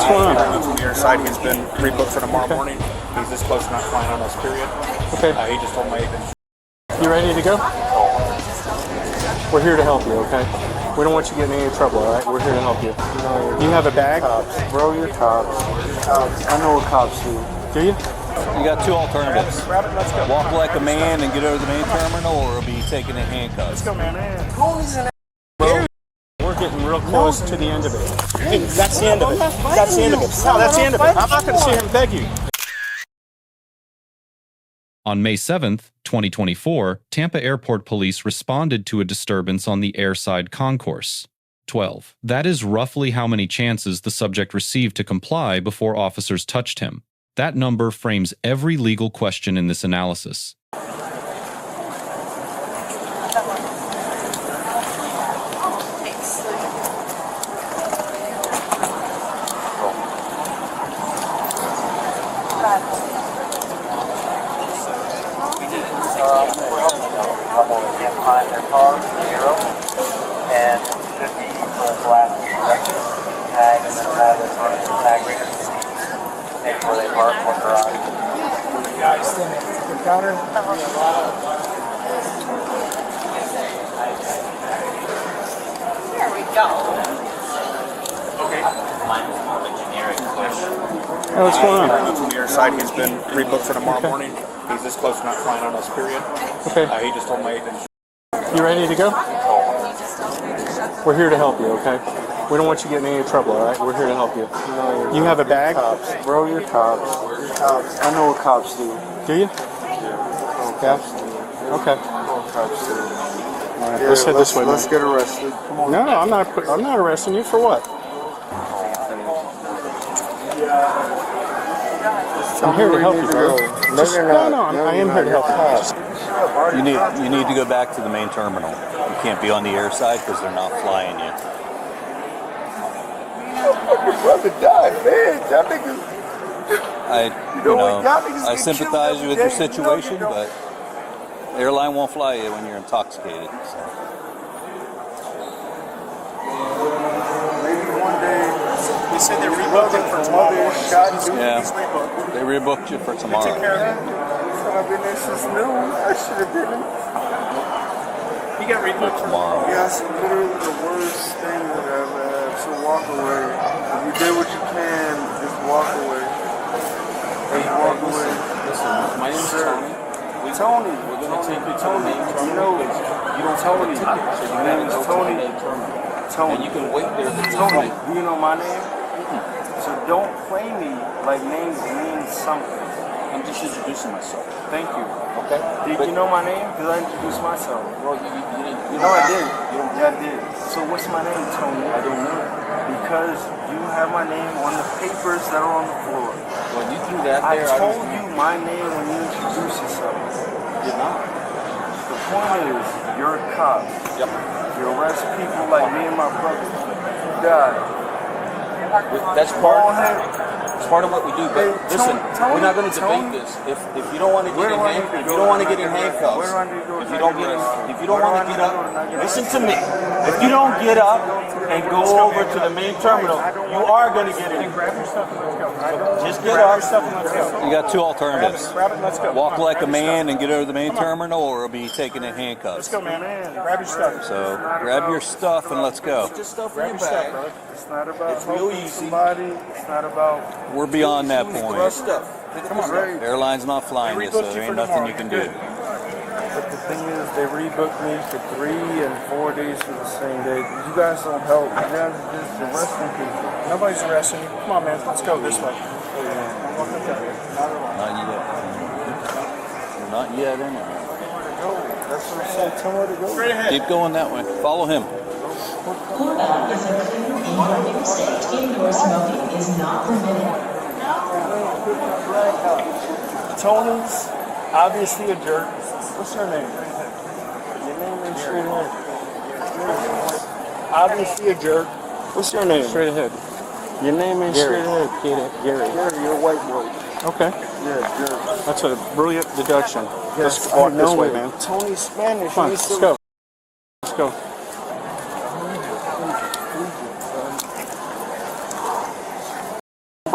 What's going on? From your side, he's been rebooked for tomorrow morning. He's this close to not flying on us, period. Okay. He just told my agent. You ready to go? We're here to help you, okay? We don't want you getting in any trouble, all right? We're here to help you. You have a bag? Cops. Bro, you're cops. I know what cops do. Do you? You got two alternatives. Grab it, let's go. Walk like a man and get over to the main terminal, or be taken in handcuffs. Let's go, man. Bro, we're getting real close to the end of it. Hey, that's the end of it. That's the end of it. No, that's the end of it. I'm not going to see him beg you. On May 7th, 2024, Tampa Airport Police responded to a disturbance on the airside concourse. 12. That is roughly how many chances the subject received to comply before officers touched him. That number frames every legal question in this analysis. Behind their car, 0, and 50 for a glass direction, tag, and then have it on the tag reader. Maybe where they park, what garage. Guys, the counter. There we go. Okay. Mine is more of a generic question. Hey, what's going on? From your side, he's been rebooked for tomorrow morning. He's this close to not flying on us, period. Okay. He just told my agent. You ready to go? We're here to help you, okay? We don't want you getting in any trouble, all right? We're here to help you. You have a bag? Cops. Bro, you're cops. Cops. I know what cops do. Do you? Yeah. Okay. Cops do. All right, let's head this way, Let's man. get arrested. Come on. No, I'm not arresting you for what? I'm here to help you, bro. I am here to help you. You need to go back to the main terminal. You can't be on the air side because they're not flying you. Your brother died, man. That nigga. I sympathize with your situation, but the airline won't fly you when you're intoxicated. So. Maybe one day. They said they're rebooking for tomorrow morning. Yeah, He's rebooked. they rebooked you for Take tomorrow. care of that. I've been there since noon. I should have been. He got rebooked for Tomorrow. Yeah, it's literally the worst thing that I've had. So walk away. If you did what you can, just walk away. Just walk away. Listen, my name's Tony. Tony. We're going to take you to the main You terminal. know, You don't tell me. So you name have to is go to Tony. the main terminal. Tony. And you can wait there for Tony, your flight. do you know my name? So don't play me like names mean something. I'm just introducing myself. Thank you. Okay? Did you know my name? Because I introduced myself. Well, you didn't. You know I did. Yeah, I did. So what's my name, Tony? I don't know. Because you have my name on the papers that are on the floor. When you threw that I there, told you my name when you introduced yourself. did not. The point is, you're a cop. Yep. You arrest people like me and my brother. You die. That's part of what we do. But Hey, listen, Tony, we're not going to Tony. debate this. If you don't want to get in handcuffs, Where do I need to go? if you don't want to get up, listen to me. If you don't get up and go over to the main terminal, you are going to get in. Grab your stuff and let's go. Just get up. Stuff and let's go. You got two alternatives. Grab it, let's go. Walk Come on, like a grab your man stuff. and get over to the main terminal, or be taken in handcuffs. Let's go, man. Grab your stuff. So grab your stuff and let's go. Just stuff in Grab your your stuff, bag. brother. It's not about It's real helping easy. somebody. It's not about. We're beyond that Grab point. stuff. Come on, Right. Airline's not flying you, so there ain't nothing you can do. But the thing is, they rebooked me for 3 and 4 days for the same day. You guys don't help. You guys are just arresting people. Nobody's arresting you. Come on, man. Let's go this way. Not yet. Not yet, anyway. That's what I'm saying. Tell me where to go. Straight ahead. Keep going that way. Follow him. Pullback is a clear indoor interstate. Indoor smoking is not permitted. Tony's obviously a jerk. What's your name? Your name is straight ahead. Obviously a jerk. What's your name? Straight ahead. Your name is Gary. straight ahead. Gary. Gary, you're a white boy. Okay. Yeah, jerk. That's a brilliant deduction. Yes, Let's walk I this know way, it. man. Tony's Spanish. Come on, He's let's so- go. Let's go.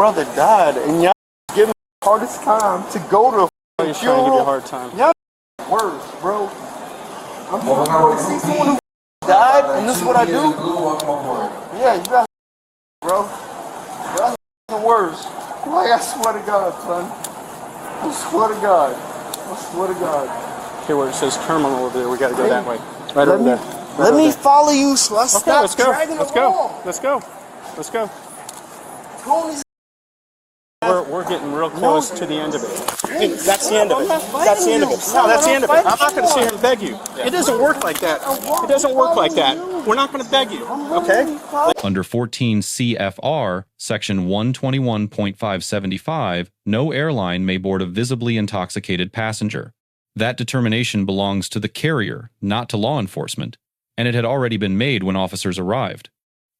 brother died, and y'all give me the hardest time to go to Oh, you're trying to give you a hard time. Y'all worse, bro. I'm going to see someone who died, and this is what I do? Yeah, you guys, bro. Y'all worse. Like, I swear to God, son. I swear to God. I swear to God. Here where it says terminal over there, we got to go that way. Right over there. Let me follow you, so I Okay, stop let's go. dragging Let's along. go. Let's go. Let's go. Tony's We're getting real close to the end of it. That's the end of it. That's the end of it. No, that's the end of it. I'm not going to sit here and beg you. It doesn't work like that. It doesn't work like that. We're not going to beg you. Okay? Under 14 CFR, Section 121.575, no airline may board a visibly intoxicated passenger. That determination belongs to the carrier, not to law enforcement, and it had already been made when officers arrived.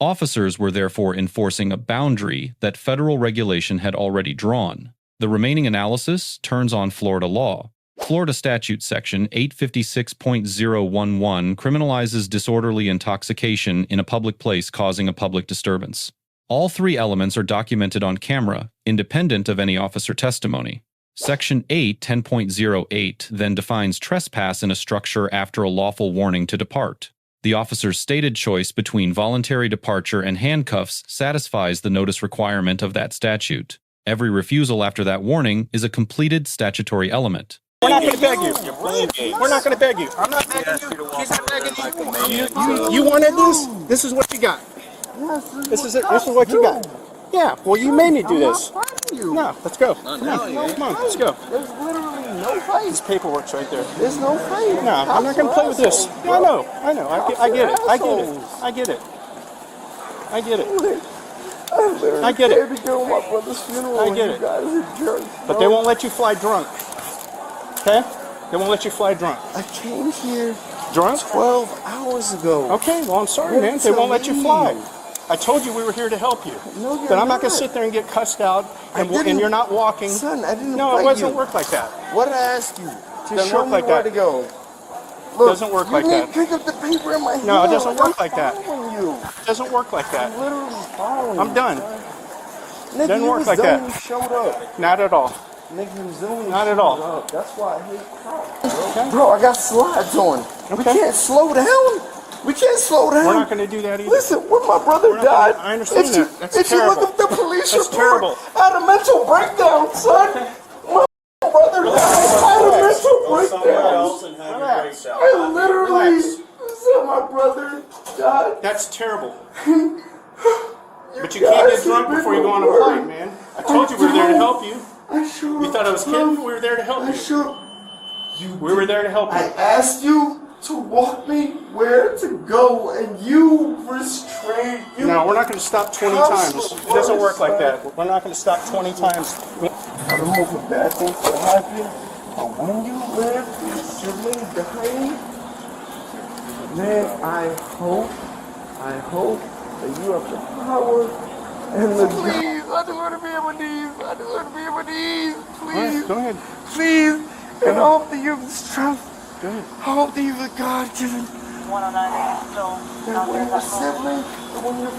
Officers were therefore enforcing a boundary that federal regulation had already drawn. The remaining analysis turns on Florida law. Florida Statute Section 856.011 criminalizes disorderly intoxication in a public place causing a public disturbance. All three elements are documented on camera, independent of any officer testimony. Section 810.08 then defines trespass in a structure after a lawful warning to depart. The officer's stated choice between voluntary departure and handcuffs satisfies the notice requirement of that statute. Every refusal after that warning is a completed statutory element. We're not going to beg you. We're not going to beg you. I'm not begging you. She's not begging you. You wanted this? This is what you got. This is it. This is what you got. Yeah, well, you made me do this. No, let's go. Come on, let's go. There's literally no fight. This paperwork's right there. There's no fight. No, I'm not going to play with this. No, I know. I get it. I get it. I get it. I get it. I get it. To go to my brother's funeral. I get it. You guys are jerks, But they won't let you fly drunk. Okay? They won't let you fly drunk. I came here Drunk? 12 hours ago. Okay, well, I'm sorry, man. They won't let you fly. I told you we were here to help you. No, you're But I'm not going not. to sit there and get cussed out and you're not walking. Son, I didn't No, it invite doesn't you. work like that. What did I ask you? To Doesn't show work me like where that. to go. Look, Doesn't work like you that. didn't pick up the paper in my hand. No, it doesn't work like that. I'm following you. It doesn't work like that. I'm literally following I'm you. done. Nigga, Doesn't you work was like done that. when you showed up. Not at all. Nigga, you was done when you Not at showed all. up. That's why I hate cops. Bro, I got slides on. We Okay. can't slow down. We can't slow down. We're not going to do that either. Listen, when my brother We're not died, gonna- I understand if you, that. That's if terrible. you look up the police That's report, terrible. I had a mental breakdown, son. My brother died. I had a mental breakdown. Relax. I literally said my brother died. That's terrible. But you can't get drunk before you go on a flight, man. I told you we were there to help you. I showed You thought I was kidding? We were there to help I you. showed. We were there to help I you. asked you to walk me where to go, and you restrained. You No, we're not going to stop 20 times. It doesn't work like that. We're not going to stop 20 times. I don't know if bad things will happen, but when you live with sibling dying, man, I hope that you have the power and the. Please, I just want to be on my knees. I just want to be on my knees. Please, All right, go ahead. please. And I hope that you have the strength. Go ahead. I hope that you have the God-given. 109 still That when your sibling, that when your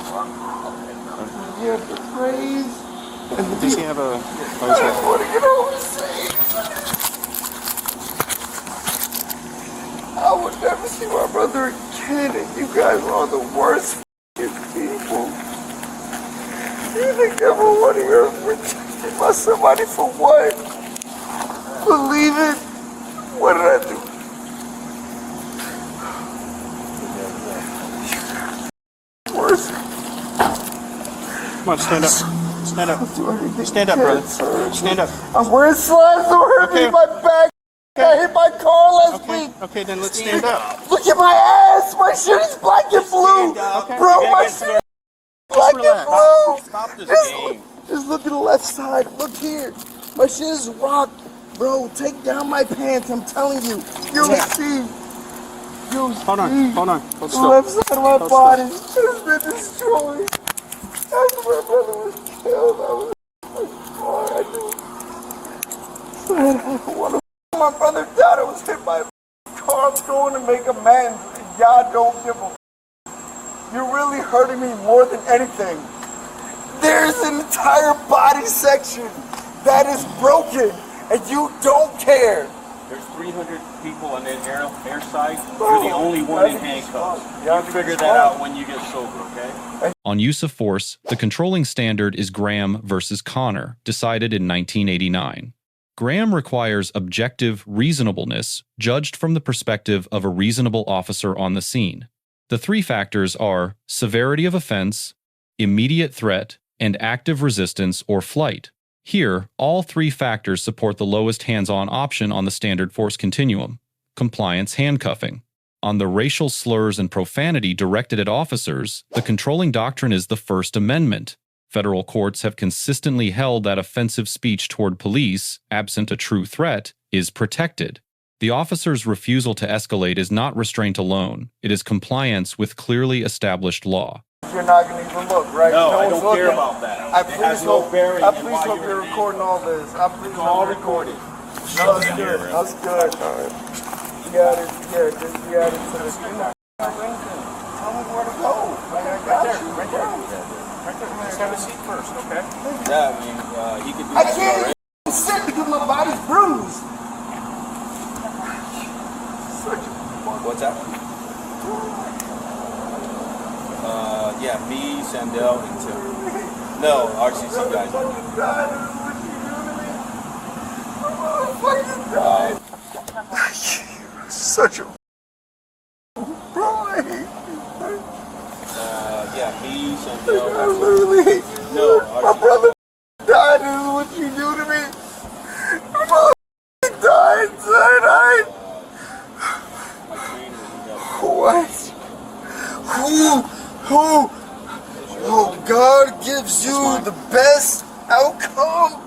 father, you have the praise and the Does he have a... I just want to get over safe. I would never see my brother again, and you guys are the worst people. You think everyone here is rejected by somebody for what? Believe it? What did I do? Worse. Come on, stand up. Stand up. Stand up, brother. Stand up. I'm wearing slides that hurt me Okay. in my back. I hit my car last week. Okay, then let's stand up. Look at my ass. My shit is black and blue. Okay. Bro, my shit is black and blue. Stop this game. Just look at the left side. Look here. My shit is rocked. Bro, take down my pants. I'm telling you. You'll see. You'll see. Hold on. Hold on. Hold The still. left side of my Hold body has been destroyed. After my brother was killed, I was like, all I do. I don't want to. My brother died. I was hit by a car. I'm going to make amends. And y'all don't give a. You're really hurting me more than anything. There's is an entire body section that is broken, and you don't care. There's 300 people on that airside. You're the only one in handcuffs. You figure that out when you get sober, okay? On use of force, the controlling standard is Graham versus Connor, decided in 1989. Graham requires objective reasonableness, judged from the perspective of a reasonable officer on the scene. The three factors are severity of offense, immediate threat, and active resistance or flight. Here, all three factors support the lowest hands-on option on the standard force continuum, compliance handcuffing. On the racial slurs and profanity directed at officers, the controlling doctrine is the First Amendment. Federal courts have consistently held that offensive speech toward police, absent a true threat, is protected. The officer's refusal to escalate is not restraint alone. It is compliance with clearly established law. You're not going to even look, right? No, I one's don't care looking. about that. I It please has no hope, bearing I in please why hope you're you're in. recording all this. I please It's all hope you're recording. recorded. That's good. That's good. All right. You got it. Yeah, just you got it to the screen. Tell me where to go. Like, I got you. Right there. Just have a seat first, okay? Yeah, I mean, he could do I that can't already. even sit because my body's bruised. What's that? Yeah, me, Sandel, and Tim. No, RCC guys. Such a Yeah, me, Sandel. I literally, No, my brother died. This is what you do to me. My brother died, son. What? Who? Oh, God gives you the best outcome.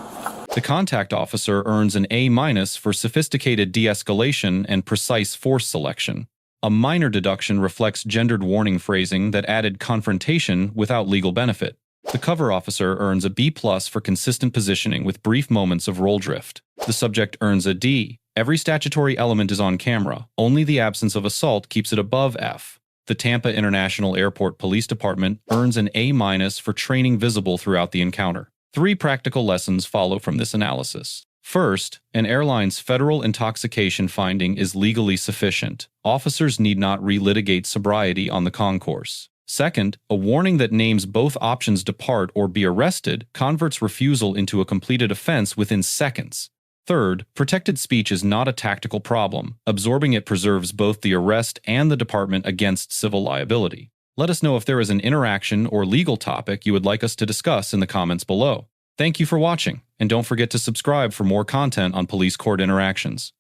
The contact officer earns an A- for sophisticated de-escalation and precise force selection. A minor deduction reflects gendered warning phrasing that added confrontation without legal benefit. The cover officer earns a B+ for consistent positioning with brief moments of roll drift. The subject earns a D. Every statutory element is on camera. Only the absence of assault keeps it above F. The Tampa International Airport Police Department earns an A- for training visible throughout the encounter. Three practical lessons follow from this analysis. First, an airline's federal intoxication finding is legally sufficient. Officers need not relitigate sobriety on the concourse. Second, a warning that names both options depart or be arrested converts refusal into a completed offense within seconds. Third, protected speech is not a tactical problem. Absorbing it preserves both the arrest and the department against civil liability. Let us know if there is an interaction or legal topic you would like us to discuss in the comments below. Thank you for watching, and don't forget to subscribe for more content on police court interactions.